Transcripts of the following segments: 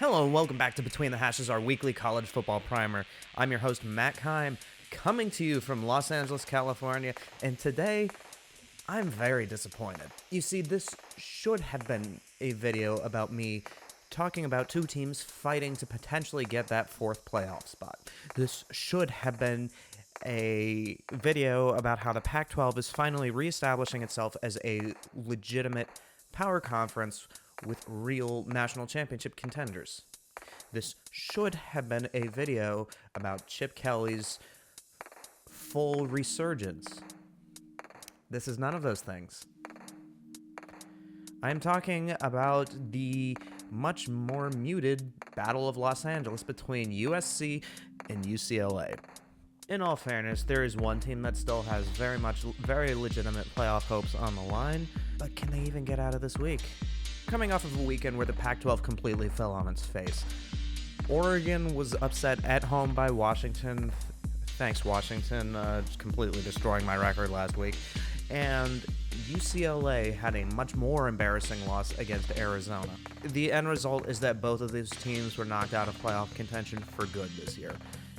Hello and welcome back to Between the Hashes, our weekly college football primer. I'm your host, Matt Keim, coming to you from Los Angeles, California, and today, I'm very disappointed. You see, this should have been a video about me talking about two teams fighting to potentially get that fourth playoff spot. This should have been a video about how the Pac-12 is finally reestablishing itself as a legitimate power conference with real national championship contenders. This should have been a video about Chip Kelly's full resurgence. This is none of those things. I'm talking about the much more muted Battle of Los Angeles between USC and UCLA. In all fairness, there is one team that still has very legitimate playoff hopes on the line, but can they even get out of this week? Coming off of a weekend where the Pac-12 completely fell on its face. Oregon was upset at home by Washington. Thanks, Washington, completely destroying my record last week. And UCLA had a much more embarrassing loss against Arizona. The end result is that both of these teams were knocked out of playoff contention for good this year.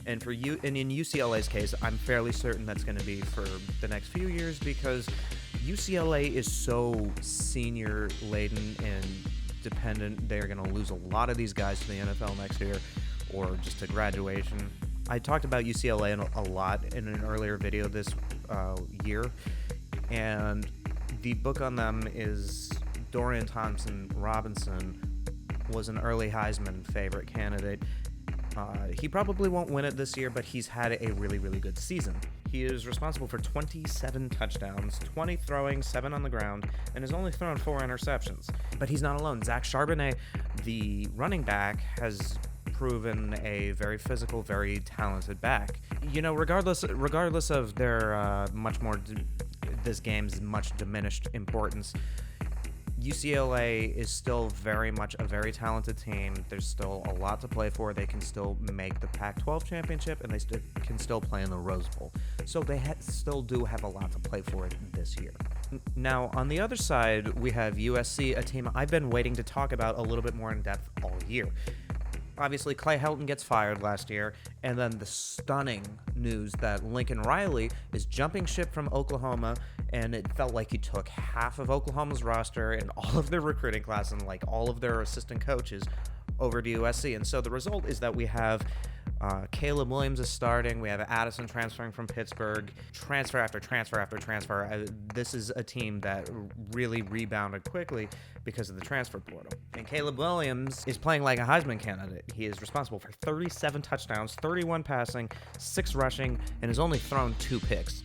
And in UCLA's case, I'm fairly certain that's going to be for the next few years because UCLA is so senior-laden and dependent. They're going to lose a lot of these guys to the NFL next year or just to graduation. I talked about UCLA a lot in an earlier video this year, and the book on them is Dorian Thompson-Robinson was an early Heisman favorite candidate. He probably won't win it this year, but he's had a really good season. He is responsible for 27 touchdowns, 20 throwing, 7 on the ground, and has only thrown 4 interceptions. But he's not alone. Zach Charbonnet, the running back, has proven a very physical, very talented back. You know, regardless of their this game's much diminished importance, UCLA is still very much a very talented team. There's still a lot to play for. They can still make the Pac-12 championship, and they can still play in the Rose Bowl. So they still do have a lot to play for this year. Now, on the other side, we have USC, a team I've been waiting to talk about a little bit more in depth all year. Obviously, Clay Helton gets fired last year, and then the stunning news that Lincoln Riley is jumping ship from Oklahoma, and it felt like he took half of Oklahoma's roster and all of their recruiting class and like all of their assistant coaches over to USC. And so the result is that we have Caleb Williams is starting. We have Addison transferring from Pittsburgh. Transfer after transfer after transfer. This is a team that really rebounded quickly because of the transfer portal. And Caleb Williams is playing like a Heisman candidate. He is responsible for 37 touchdowns, 31 passing, 6 rushing, and has only thrown 2 picks.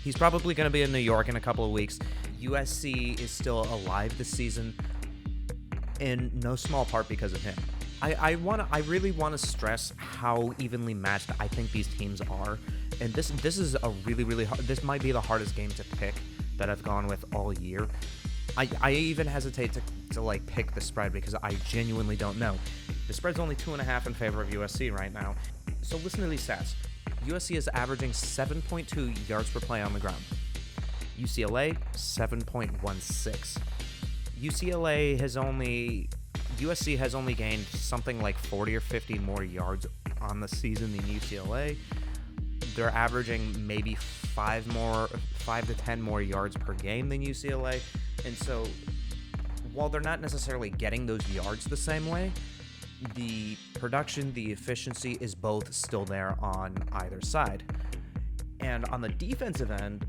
He's probably going to be in New York in a couple of weeks. USC is still alive this season, in no small part because of him. I really want to stress how evenly matched I think these teams are, and this is a really hard. This might be the hardest game to pick that I've gone with all year. I even hesitate to like pick the spread because I genuinely don't know. The spread's only 2.5 in favor of USC right now. So listen to these stats. USC is averaging 7.2 yards per play on the ground. UCLA 7.16. USC has only gained something like 40 or 50 more yards on the season than UCLA. They're averaging maybe 5 to 10 more yards per game than UCLA. And so while they're not necessarily getting those yards the same way, the production, the efficiency is both still there on either side. And on the defensive end,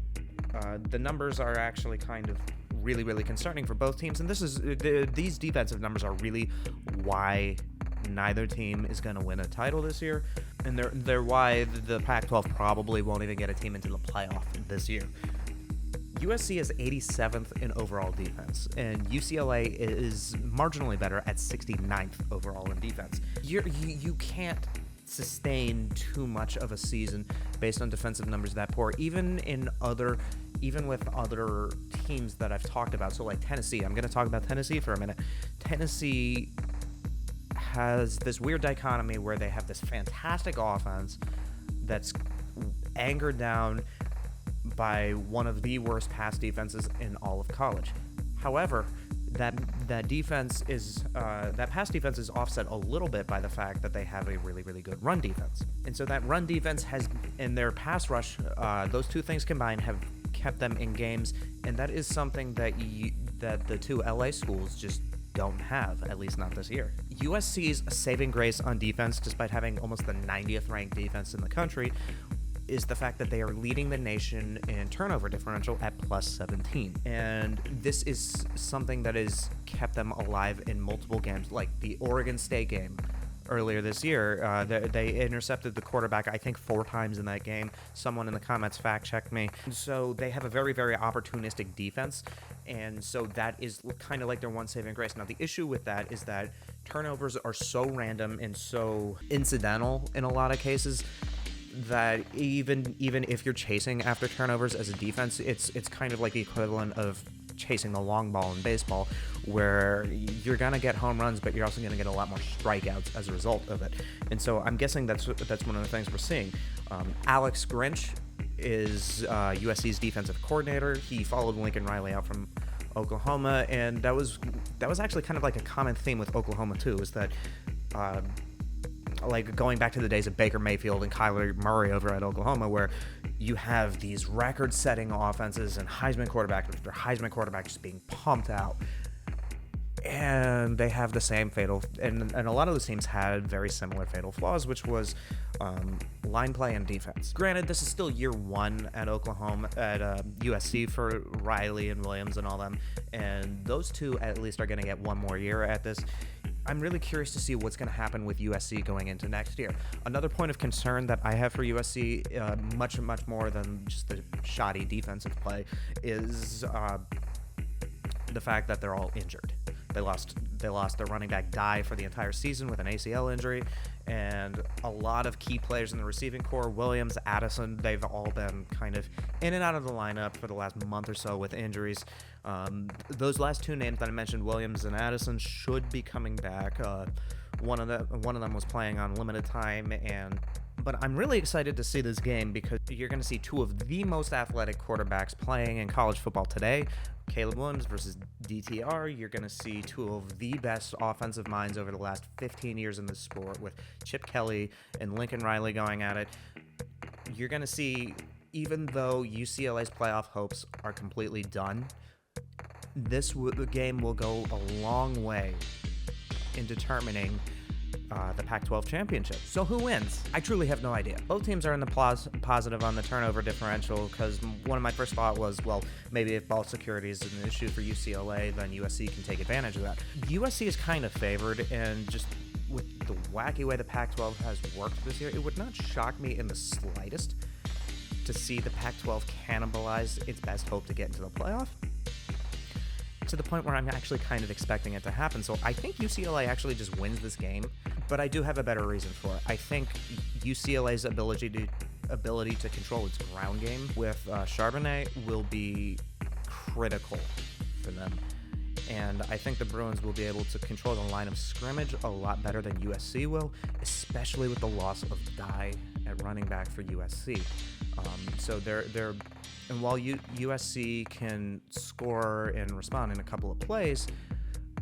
the numbers are actually kind of really concerning for both teams, and these defensive numbers are really why neither team is going to win a title this year, and they're why the Pac-12 probably won't even get a team into the playoff this year. USC is 87th in overall defense, and UCLA is marginally better at 69th overall in defense. You can't sustain too much of a season based on defensive numbers that poor, even with other teams that I've talked about. So like Tennessee, I'm going to talk about Tennessee for a minute. Tennessee has this weird dichotomy where they have this fantastic offense that's anchored down by one of the worst pass defenses in all of college. However, that defense is that pass defense is offset a little bit by the fact that they have a really, really good run defense. And so that run defense has, in their pass rush, those two things combined have kept them in games, and that is something that that the two LA schools just don't have, at least not this year. USC's saving grace on defense, despite having almost the 90th ranked defense in the country, is the fact that they are leading the nation in turnover differential at plus 17. And this is something that has kept them alive in multiple games, like the Oregon State game earlier this year. They intercepted the quarterback, I think, 4 times in that game. Someone in the comments fact-checked me. So they have a very, very opportunistic defense, and so that is kind of like their one saving grace. Now, the issue with that is that turnovers are so random and so incidental in a lot of cases that even if you're chasing after turnovers as a defense, it's kind of like the equivalent of chasing the long ball in baseball, where you're gonna get home runs, but you're also gonna get a lot more strikeouts as a result of it. And so I'm guessing that's one of the things we're seeing. Alex Grinch is USC's defensive coordinator. He followed Lincoln Riley out from Oklahoma, and that was actually kind of like a common theme with Oklahoma too, is that like going back to the days of Baker Mayfield and Kyler Murray over at Oklahoma, where you have these record-setting offenses and Heisman quarterback after Heisman quarterback just being pumped out. And they have the same fatal, and a lot of those teams had very similar fatal flaws, which was line play and defense. Granted, this is still year one at Oklahoma, at USC for Riley and Williams and all them, and those two at least are going to get one more year at this. I'm really curious to see what's going to happen with USC going into next year. Another point of concern that I have for USC, much more than just the shoddy defensive play, is the fact that they're all injured. They lost their running back Dye for the entire season with an ACL injury, and a lot of key players in the receiving core, Williams, Addison, they've all been kind of in and out of the lineup for the last month or so with injuries. Those last two names that I mentioned, Williams and Addison, should be coming back. One of them was playing on limited time, but I'm really excited to see this game because you're going to see two of the most athletic quarterbacks playing in college football today. Caleb Williams versus DTR. You're going to see two of the best offensive minds over the last 15 years in this sport, with Chip Kelly and Lincoln Riley going at it. You're going to see, even though UCLA's playoff hopes are completely done, this game will go a long way in determining the Pac-12 championship. So who wins? I truly have no idea. Both teams are in the positive on the turnover differential, because one of my first thought was, well, maybe if ball security is an issue for UCLA, then USC can take advantage of that. USC is kind of favored, and just with the wacky way the Pac-12 has worked this year, it would not shock me in the slightest to see the Pac-12 cannibalize its best hope to get into the playoff, to the point where I'm actually kind of expecting it to happen. So I think UCLA actually just wins this game, but I do have a better reason for it. I think UCLA's ability to control its ground game with Charbonnet will be critical for them. And I think the Bruins will be able to control the line of scrimmage a lot better than USC will, especially with the loss of Dye at running back for USC. And while USC can score and respond in a couple of plays,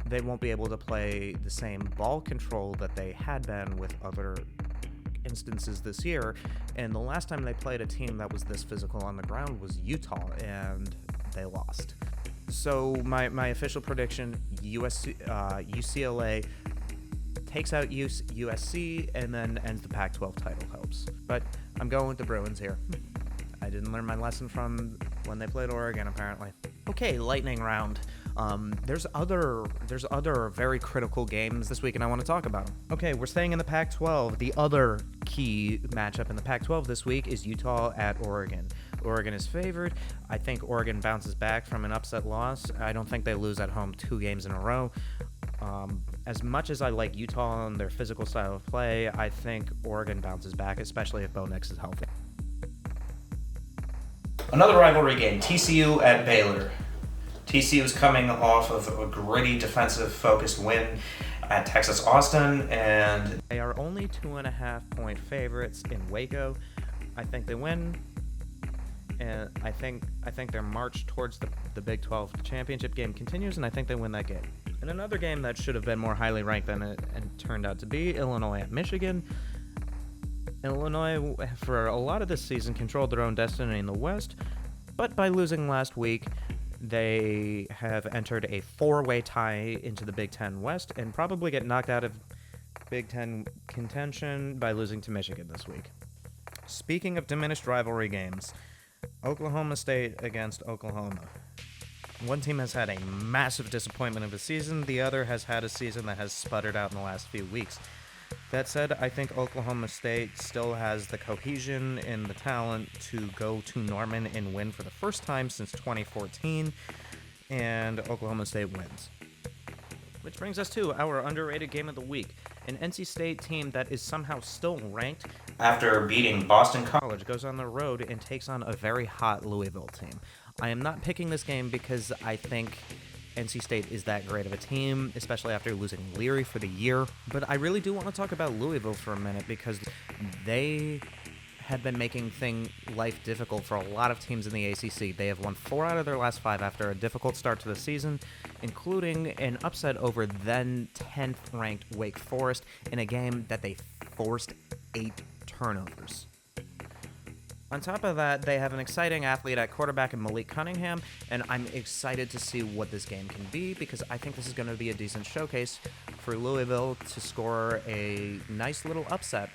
they won't be able to play the same ball control that they had been with other instances this year. And the last time they played a team that was this physical on the ground was Utah, and they lost. So my official prediction, UCLA takes out USC and then ends the Pac-12 title hopes. But I'm going with the Bruins here. I didn't learn my lesson from when they played Oregon, apparently. Okay, lightning round. There's other very critical games this week, and I want to talk about them. Okay, we're staying in the Pac-12. The other key matchup in the Pac-12 this week is Utah at Oregon. Oregon is favored. I think Oregon bounces back from an upset loss. I don't think they lose at home 2 games in a row. As much as I like Utah and their physical style of play, I think Oregon bounces back, especially if Bo Nix is healthy. Another rivalry game, TCU at Baylor. TCU is coming off of a gritty defensive-focused win at Texas Austin, and they are only 2.5-point favorites in Waco. I think they win. And I think their march towards the Big 12 championship game continues, and I think they win that game. And another game that should have been more highly ranked than it turned out to be, Illinois at Michigan. Illinois, for a lot of this season, controlled their own destiny in the West, but by losing last week, they have entered a 4-way tie into the Big Ten West and probably get knocked out of Big Ten contention by losing to Michigan this week. Speaking of diminished rivalry games, Oklahoma State against Oklahoma. One team has had a massive disappointment of a season, the other has had a season that has sputtered out in the last few weeks. That said, I think Oklahoma State still has the cohesion and the talent to go to Norman and win for the first time since 2014, and Oklahoma State wins. Which brings us to our underrated game of the week. An NC State team that is somehow still ranked after beating Boston College goes on the road and takes on a very hot Louisville team. I am not picking this game because I think NC State is that great of a team, especially after losing Leary for the year. But I really do want to talk about Louisville for a minute because they have been making life difficult for a lot of teams in the ACC. They have won 4 out of their last 5 after a difficult start to the season, including an upset over then 10th ranked Wake Forest in a game that they forced 8 turnovers. On top of that, they have an exciting athlete at quarterback in Malik Cunningham, and I'm excited to see what this game can be because I think this is going to be a decent showcase for Louisville to score a nice little upset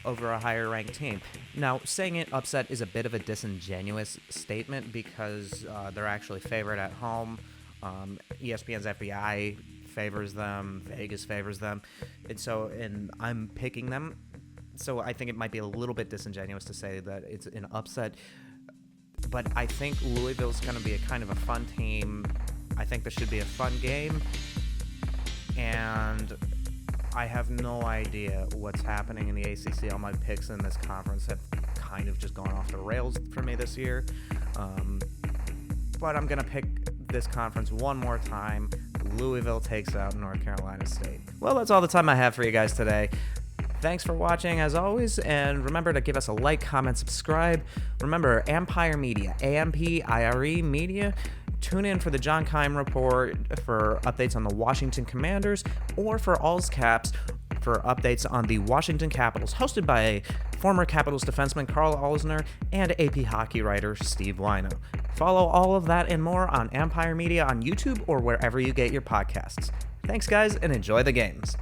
over a higher-ranked team. Now, saying it upset is a bit of a disingenuous statement because they're actually favored at home. ESPN's FBI favors them, Vegas favors them, and I'm picking them. So I think it might be a little bit disingenuous to say that it's an upset, but I think Louisville's going to be a kind of a fun team. I think this should be a fun game, and I have no idea what's happening in the ACC. All my picks in this conference have kind of just gone off the rails for me this year, but I'm going to pick this conference one more time. Louisville takes out North Carolina State. Well, that's all the time I have for you guys today. Thanks for watching, as always, and remember to give us a like, comment, subscribe. Remember, Empire Media, AMPIRE Media. Tune in for the John Keim Report for updates on the Washington Commanders, or for All's Caps for updates on the Washington Capitals, hosted by former Capitals defenseman Carl Alsner and AP hockey writer Steve Wino. Follow all of that and more on Empire Media on YouTube or wherever you get your podcasts. Thanks, guys, and enjoy the games.